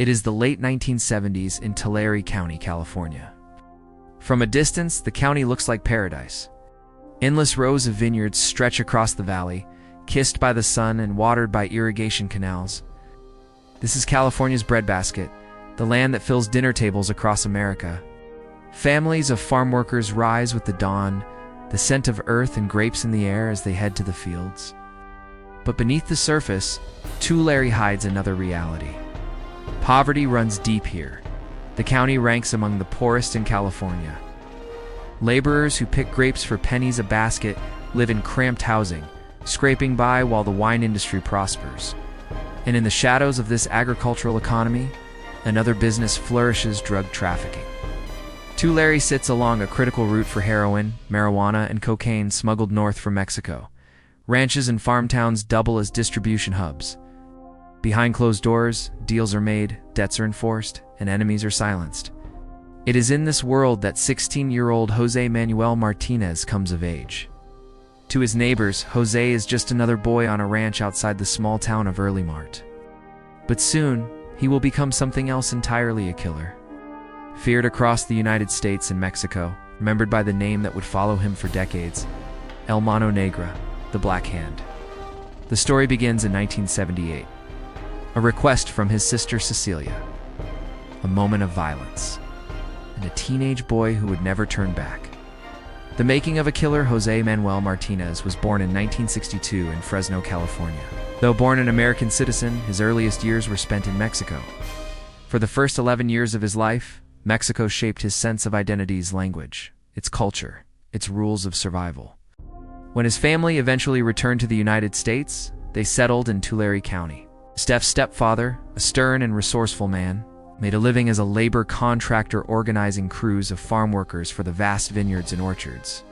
It is the late 1970s in Tulare County, California. From a distance, the county looks like paradise. Endless rows of vineyards stretch across the valley, kissed by the sun and watered by irrigation canals. This is California's breadbasket, the land that fills dinner tables across America. Families of farm workers rise with the dawn, the scent of earth and grapes in the air as they head to the fields. But beneath the surface, Tulare hides another reality. Poverty runs deep here. The county ranks among the poorest in California. Laborers who pick grapes for pennies a basket live in cramped housing, scraping by while the wine industry prospers. And in the shadows of this agricultural economy, another business flourishes: drug trafficking. Tulare sits along a critical route for heroin, marijuana, and cocaine smuggled north from Mexico. Ranches and farm towns double as distribution hubs. Behind closed doors, deals are made, debts are enforced, and enemies are silenced. It is in this world that 16-year-old Jose Manuel Martinez comes of age. To his neighbors, Jose is just another boy on a ranch outside the small town of Early Mart. But soon, he will become something else entirely: a killer. Feared across the United States and Mexico, remembered by the name that would follow him for decades: El Mano Negra, the Black Hand. The story begins in 1978. A request from his sister Cecilia. A moment of violence. And a teenage boy who would never turn back. The making of a killer. Jose Manuel Martinez was born in 1962 in Fresno, California. Though born an American citizen, his earliest years were spent in Mexico. For the first 11 years of his life, Mexico shaped his sense of identity's language, its culture, its rules of survival. When his family eventually returned to the United States, they settled in Tulare County. Steph's stepfather, a stern and resourceful man, made a living as a labor contractor organizing crews of farm workers for the vast vineyards and orchards.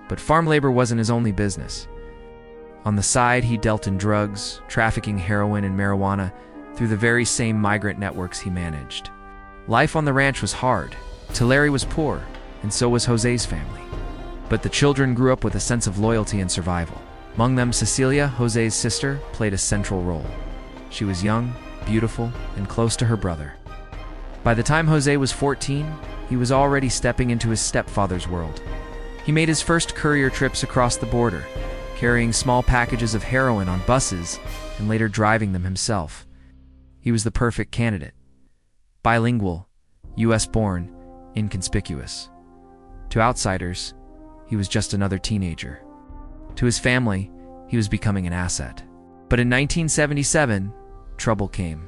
But farm labor wasn't his only business. On the side, he dealt in drugs, trafficking heroin and marijuana through the very same migrant networks he managed. Life on the ranch was hard. Tulare was poor, and so was Jose's family. But the children grew up with a sense of loyalty and survival. Among them, Cecilia, Jose's sister, played a central role. She was young, beautiful, and close to her brother. By the time Jose was 14, he was already stepping into his stepfather's world. He made his first courier trips across the border, carrying small packages of heroin on buses and later driving them himself. He was the perfect candidate. Bilingual, US-born, inconspicuous. To outsiders, he was just another teenager. To his family, he was becoming an asset. But in 1977, trouble came.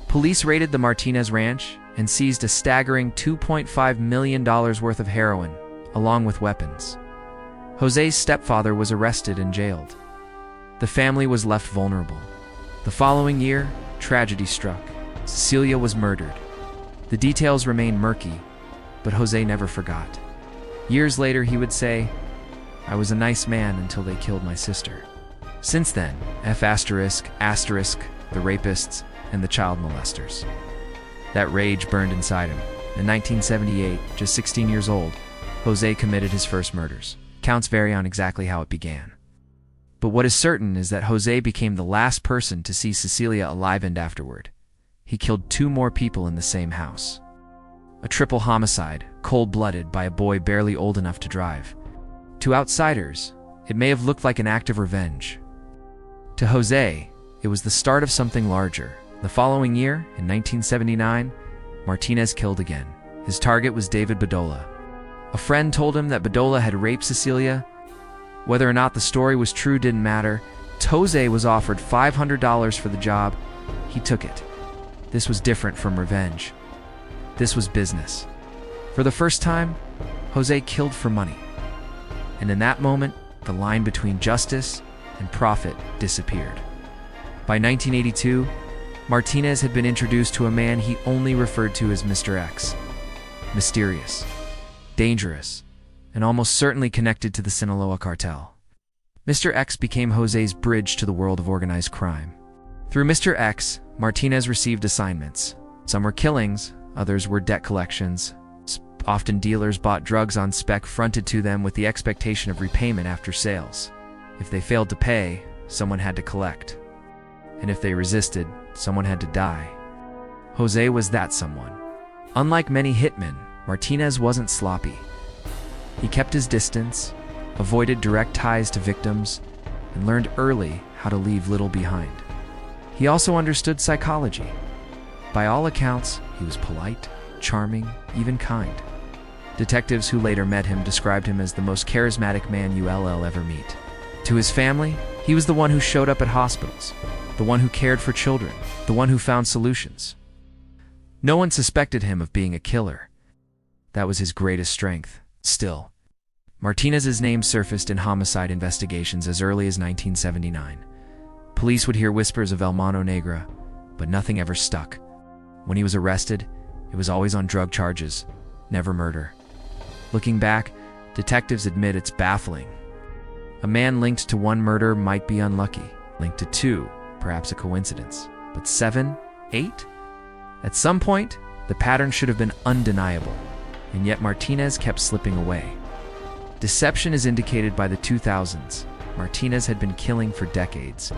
Police raided the Martinez ranch and seized a staggering $2.5 million worth of heroin, along with weapons. Jose's stepfather was arrested and jailed. The family was left vulnerable. The following year, tragedy struck. Cecilia was murdered. The details remain murky, but Jose never forgot. Years later, he would say, "I was a nice man until they killed my sister." Since then, F***, the rapists, and the child molesters. That rage burned inside him. In 1978, just 16 years old, Jose committed his first murders. Counts vary on exactly how it began. But what is certain is that Jose became the last person to see Cecilia alive, and afterward, he killed 2 more people in the same house. A triple homicide, cold-blooded by a boy barely old enough to drive. To outsiders, it may have looked like an act of revenge. To Jose, it was the start of something larger. The following year, in 1979, Martinez killed again. His target was David Bedolla. A friend told him that Bedolla had raped Cecilia. Whether or not the story was true didn't matter. Jose was offered $500 for the job. He took it. This was different from revenge. This was business. For the first time, Jose killed for money. And in that moment, the line between justice and profit disappeared. By 1982, Martinez had been introduced to a man he only referred to as Mr. X. Mysterious, dangerous, and almost certainly connected to the Sinaloa cartel. Mr. X became Jose's bridge to the world of organized crime. Through Mr. X, Martinez received assignments. Some were killings, others were debt collections. Often dealers bought drugs on spec fronted to them with the expectation of repayment after sales. If they failed to pay, someone had to collect. And if they resisted, someone had to die. Jose was that someone. Unlike many hitmen, Martinez wasn't sloppy. He kept his distance, avoided direct ties to victims, and learned early how to leave little behind. He also understood psychology. By all accounts, he was polite, charming, even kind. Detectives who later met him described him as the most charismatic man you'll ever meet. To his family, he was the one who showed up at hospitals, the one who cared for children, the one who found solutions. No one suspected him of being a killer. That was his greatest strength. Still, Martinez's name surfaced in homicide investigations as early as 1979. Police would hear whispers of El Mano Negra, but nothing ever stuck. When he was arrested, it was always on drug charges, never murder. Looking back, detectives admit it's baffling. A man linked to one murder might be unlucky, linked to two, perhaps a coincidence. But 7, 8? At some point, the pattern should have been undeniable, and yet Martinez kept slipping away. Deception is indicated by the 2000s. Martinez had been killing for decades.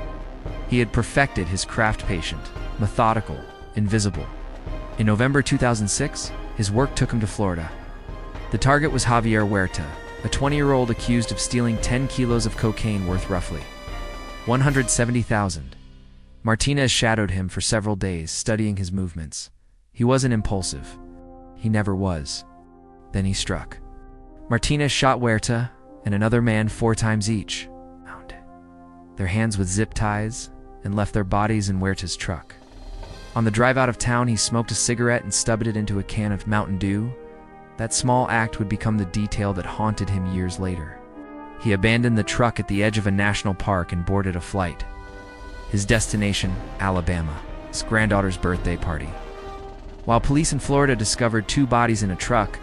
He had perfected his craft, patient, methodical, invisible. In November 2006, his work took him to Florida. The target was Javier Huerta, a 20-year-old accused of stealing 10 kilos of cocaine worth roughly $170,000. Martinez shadowed him for several days, studying his movements. He wasn't impulsive. He never was. Then he struck. Martinez shot Huerta and another man 4 times each, their hands with zip ties, and left their bodies in Huerta's truck. On the drive out of town, he smoked a cigarette and stubbed it into a can of Mountain Dew. That small act would become the detail that haunted him years later. He abandoned the truck at the edge of a national park and boarded a flight. His destination, Alabama, his granddaughter's birthday party. While police in Florida discovered 2 bodies in a truck,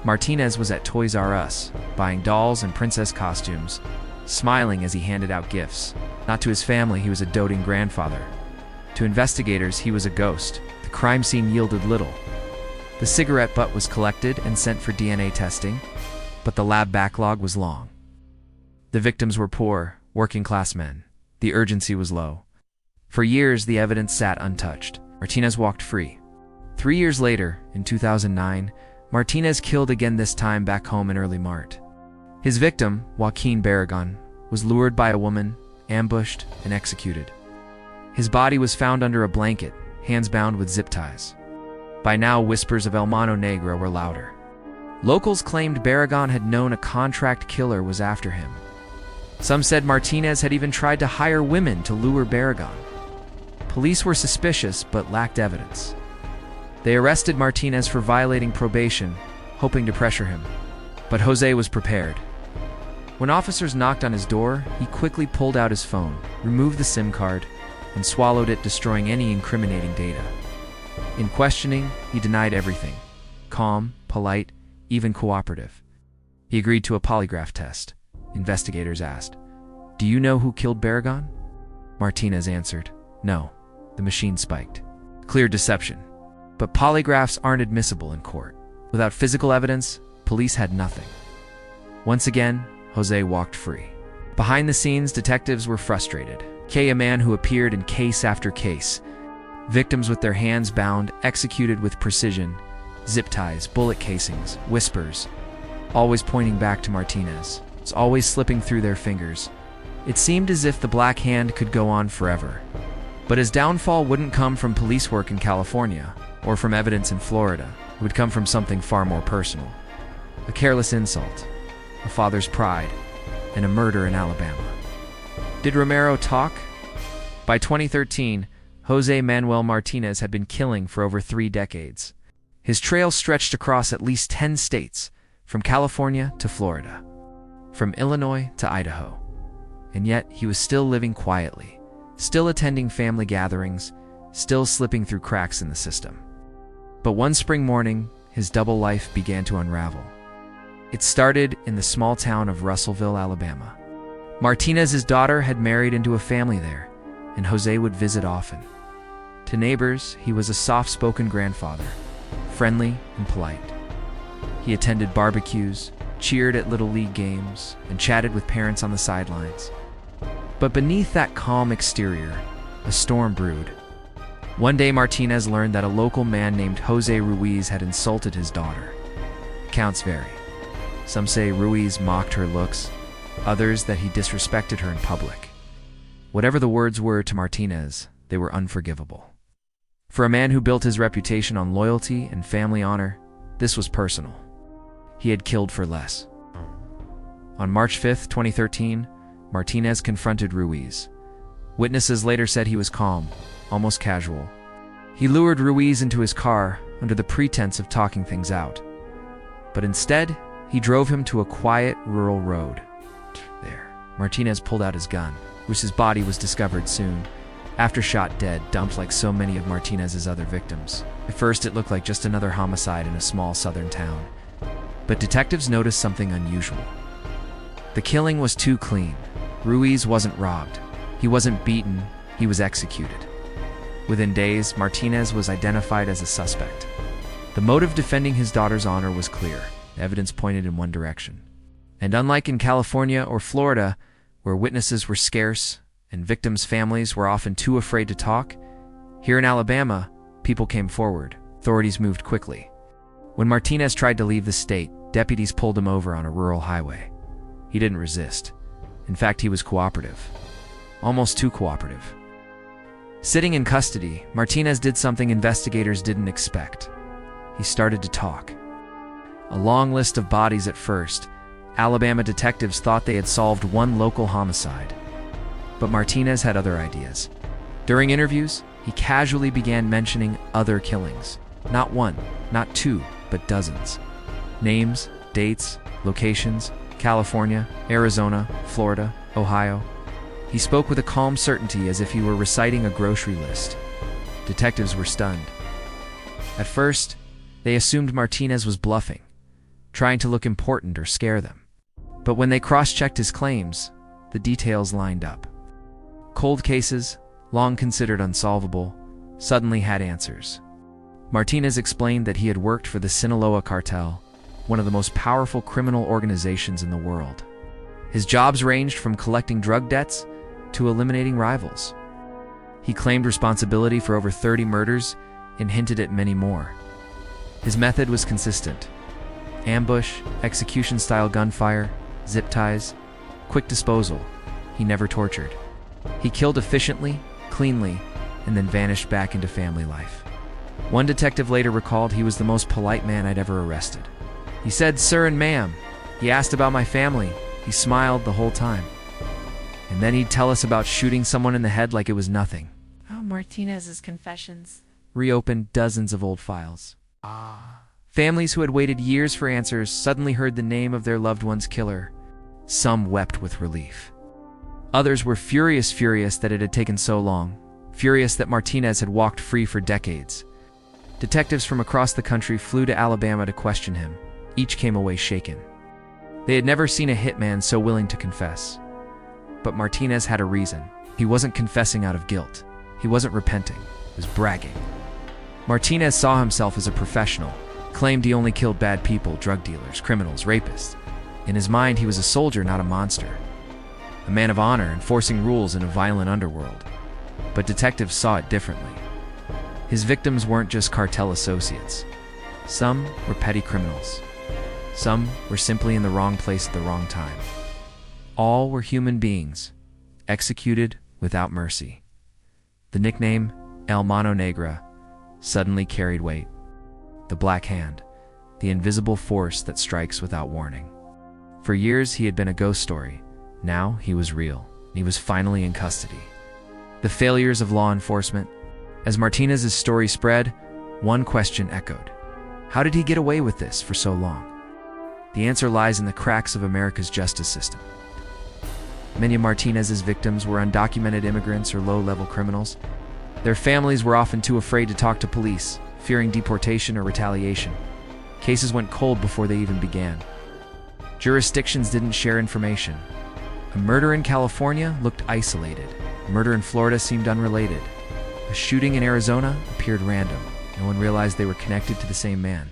Martinez was at Toys R Us, buying dolls and princess costumes, smiling as he handed out gifts. Not to his family, he was a doting grandfather. To investigators, he was a ghost. The crime scene yielded little. The cigarette butt was collected and sent for DNA testing, but the lab backlog was long. The victims were poor, working-class men. The urgency was low. For years, the evidence sat untouched. Martinez walked free. 3 years later, in 2009, Martinez killed again, this time back home in early March. His victim, Joaquin Barragan, was lured by a woman, ambushed, and executed. His body was found under a blanket, hands bound with zip ties. By now, whispers of El Mano Negra were louder. Locals claimed Barragan had known a contract killer was after him. Some said Martinez had even tried to hire women to lure Barragan. Police were suspicious but lacked evidence. They arrested Martinez for violating probation, hoping to pressure him. But Jose was prepared. When officers knocked on his door, he quickly pulled out his phone, removed the SIM card, and swallowed it, destroying any incriminating data. In questioning, he denied everything. Calm, polite, even cooperative. He agreed to a polygraph test. Investigators asked, "Do you know who killed Barragan?" Martinez answered, "No." The machine spiked. Clear deception. But polygraphs aren't admissible in court. Without physical evidence, police had nothing. Once again, Jose walked free. Behind the scenes, detectives were frustrated. A man who appeared in case after case. Victims with their hands bound, executed with precision. Zip ties, bullet casings, whispers. Always pointing back to Martinez. It's always slipping through their fingers. It seemed as if the Black Hand could go on forever. But his downfall wouldn't come from police work in California, or from evidence in Florida. It would come from something far more personal. A careless insult, a father's pride, and a murder in Alabama. Did Romero talk? By 2013, Jose Manuel Martinez had been killing for over 3 decades. His trail stretched across at least 10 states, from California to Florida, from Illinois to Idaho. And yet, he was still living quietly, still attending family gatherings, still slipping through cracks in the system. But one spring morning, his double life began to unravel. It started in the small town of Russellville, Alabama. Martinez's daughter had married into a family there, and Jose would visit often. To neighbors, he was a soft-spoken grandfather, friendly and polite. He attended barbecues, cheered at Little League games, and chatted with parents on the sidelines. But beneath that calm exterior, a storm brewed. One day, Martinez learned that a local man named Jose Ruiz had insulted his daughter. Accounts vary. Some say Ruiz mocked her looks, others that he disrespected her in public. Whatever the words were to Martinez, they were unforgivable. For a man who built his reputation on loyalty and family honor, this was personal. He had killed for less. On March 5, 2013, Martinez confronted Ruiz. Witnesses later said he was calm, almost casual. He lured Ruiz into his car under the pretense of talking things out. But instead, he drove him to a quiet, rural road. There, Martinez pulled out his gun, which his body was discovered soon. After shot dead, dumped like so many of Martinez's other victims. At first, it looked like just another homicide in a small southern town. But detectives noticed something unusual. The killing was too clean. Ruiz wasn't robbed. He wasn't beaten. He was executed. Within days, Martinez was identified as a suspect. The motive defending his daughter's honor was clear. The evidence pointed in one direction. And unlike in California or Florida, where witnesses were scarce and victims' families were often too afraid to talk, here in Alabama, people came forward. Authorities moved quickly. When Martinez tried to leave the state, deputies pulled him over on a rural highway. He didn't resist. In fact, he was cooperative. Almost too cooperative. Sitting in custody, Martinez did something investigators didn't expect. He started to talk. A long list of bodies at first. Alabama detectives thought they had solved one local homicide. But Martinez had other ideas. During interviews, he casually began mentioning other killings. Not one, not two, but dozens. Names, dates, locations, California, Arizona, Florida, Ohio. He spoke with a calm certainty as if he were reciting a grocery list. Detectives were stunned. At first, they assumed Martinez was bluffing, trying to look important or scare them. But when they cross-checked his claims, the details lined up. Cold cases, long considered unsolvable, suddenly had answers. Martinez explained that he had worked for the Sinaloa Cartel, one of the most powerful criminal organizations in the world. His jobs ranged from collecting drug debts to eliminating rivals. He claimed responsibility for over 30 murders and hinted at many more. His method was consistent. Ambush, execution-style gunfire, zip ties, quick disposal. He never tortured. He killed efficiently, cleanly, and then vanished back into family life. One detective later recalled he was the most polite man I'd ever arrested. He said, "Sir and ma'am." He asked about my family. He smiled the whole time. And then he'd tell us about shooting someone in the head like it was nothing. Oh, Martinez's confessions. Reopened dozens of old files. Families who had waited years for answers suddenly heard the name of their loved one's killer. Some wept with relief. Others were furious that it had taken so long, furious that Martinez had walked free for decades. Detectives from across the country flew to Alabama to question him. Each came away shaken. They had never seen a hitman so willing to confess. But Martinez had a reason. He wasn't confessing out of guilt. He wasn't repenting. He was bragging. Martinez saw himself as a professional, claimed he only killed bad people, drug dealers, criminals, rapists. In his mind, he was a soldier, not a monster. A man of honor enforcing rules in a violent underworld. But detectives saw it differently. His victims weren't just cartel associates. Some were petty criminals. Some were simply in the wrong place at the wrong time. All were human beings, executed without mercy. The nickname, El Mano Negra, suddenly carried weight. The Black Hand, the invisible force that strikes without warning. For years, he had been a ghost story. Now he was real. He was finally in custody. The failures of law enforcement. As Martinez's story spread, one question echoed. How did he get away with this for so long? The answer lies in the cracks of America's justice system. Many of Martinez's victims were undocumented immigrants or low-level criminals. Their families were often too afraid to talk to police, fearing deportation or retaliation. Cases went cold before they even began. Jurisdictions didn't share information. A murder in California looked isolated. A murder in Florida seemed unrelated. A shooting in Arizona appeared random. No one realized they were connected to the same man.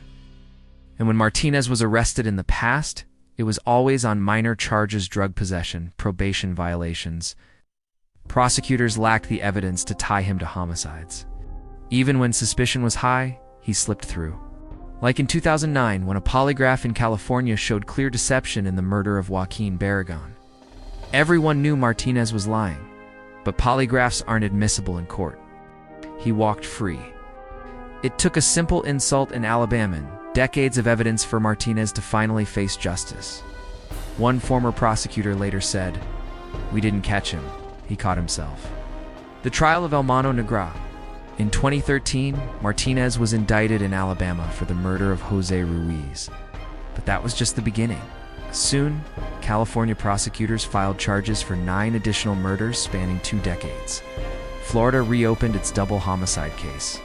And when Martinez was arrested in the past, it was always on minor charges: drug possession, probation violations. Prosecutors lacked the evidence to tie him to homicides. Even when suspicion was high, he slipped through. Like in 2009, when a polygraph in California showed clear deception in the murder of Joaquin Barragan. Everyone knew Martinez was lying, but polygraphs aren't admissible in court. He walked free. It took a simple insult in Alabama and decades of evidence for Martinez to finally face justice. One former prosecutor later said, "We didn't catch him, he caught himself." The trial of El Mano Negra. In 2013, Martinez was indicted in Alabama for the murder of Jose Ruiz. But that was just the beginning. Soon, California prosecutors filed charges for 9 additional murders spanning 2 decades. Florida reopened its double homicide case.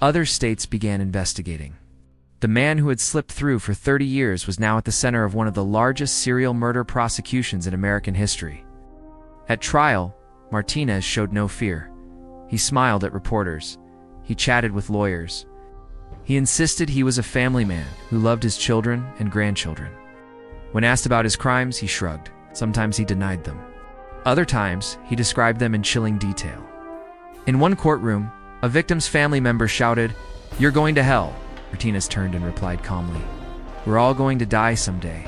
Other states began investigating. The man who had slipped through for 30 years was now at the center of one of the largest serial murder prosecutions in American history. At trial, Martinez showed no fear. He smiled at reporters. He chatted with lawyers. He insisted he was a family man who loved his children and grandchildren. When asked about his crimes, he shrugged. Sometimes he denied them. Other times, he described them in chilling detail. In one courtroom, a victim's family member shouted, "You're going to hell." Martinez turned and replied calmly, "We're all going to die someday."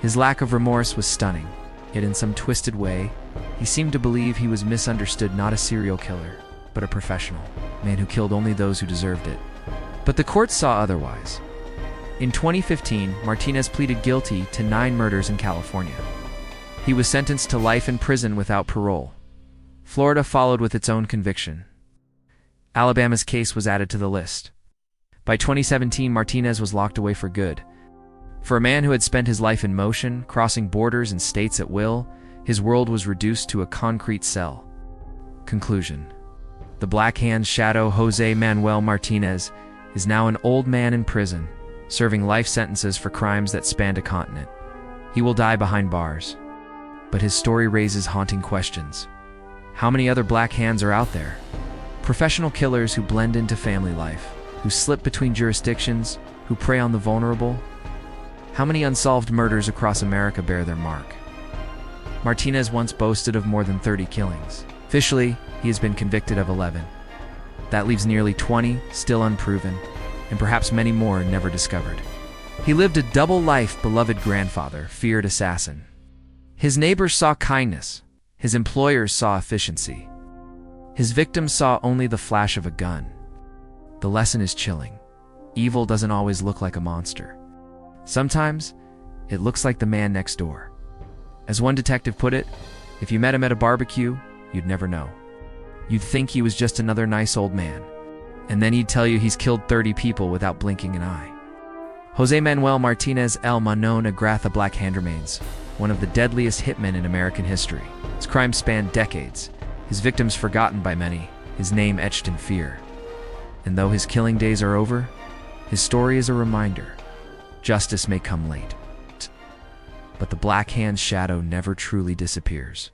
His lack of remorse was stunning, yet in some twisted way, he seemed to believe he was misunderstood, not a serial killer, but a professional, man who killed only those who deserved it. But the court saw otherwise. In 2015, Martinez pleaded guilty to 9 murders in California. He was sentenced to life in prison without parole. Florida followed with its own conviction. Alabama's case was added to the list. By 2017, Martinez was locked away for good. For a man who had spent his life in motion, crossing borders and states at will, his world was reduced to a concrete cell. Conclusion. The Black Hand's shadow, Jose Manuel Martinez, is now an old man in prison, serving life sentences for crimes that spanned a continent. He will die behind bars. But his story raises haunting questions. How many other Black Hands are out there? Professional killers who blend into family life, who slip between jurisdictions, who prey on the vulnerable? How many unsolved murders across America bear their mark? Martinez once boasted of more than 30 killings. Officially, he has been convicted of 11. That leaves nearly 20 still unproven, and perhaps many more never discovered. He lived a double life: beloved grandfather, feared assassin. His neighbors saw kindness. His employers saw efficiency. His victims saw only the flash of a gun. The lesson is chilling. Evil doesn't always look like a monster. Sometimes, it looks like the man next door. As one detective put it, if you met him at a barbecue, you'd never know. You'd think he was just another nice old man. And then he'd tell you he's killed 30 people without blinking an eye. Jose Manuel Martinez, El Mano Negra, the Black Hand, remains one of the deadliest hitmen in American history. His crimes spanned decades, his victims forgotten by many, his name etched in fear. And though his killing days are over, his story is a reminder. Justice may come late, but the Black Hand's shadow never truly disappears.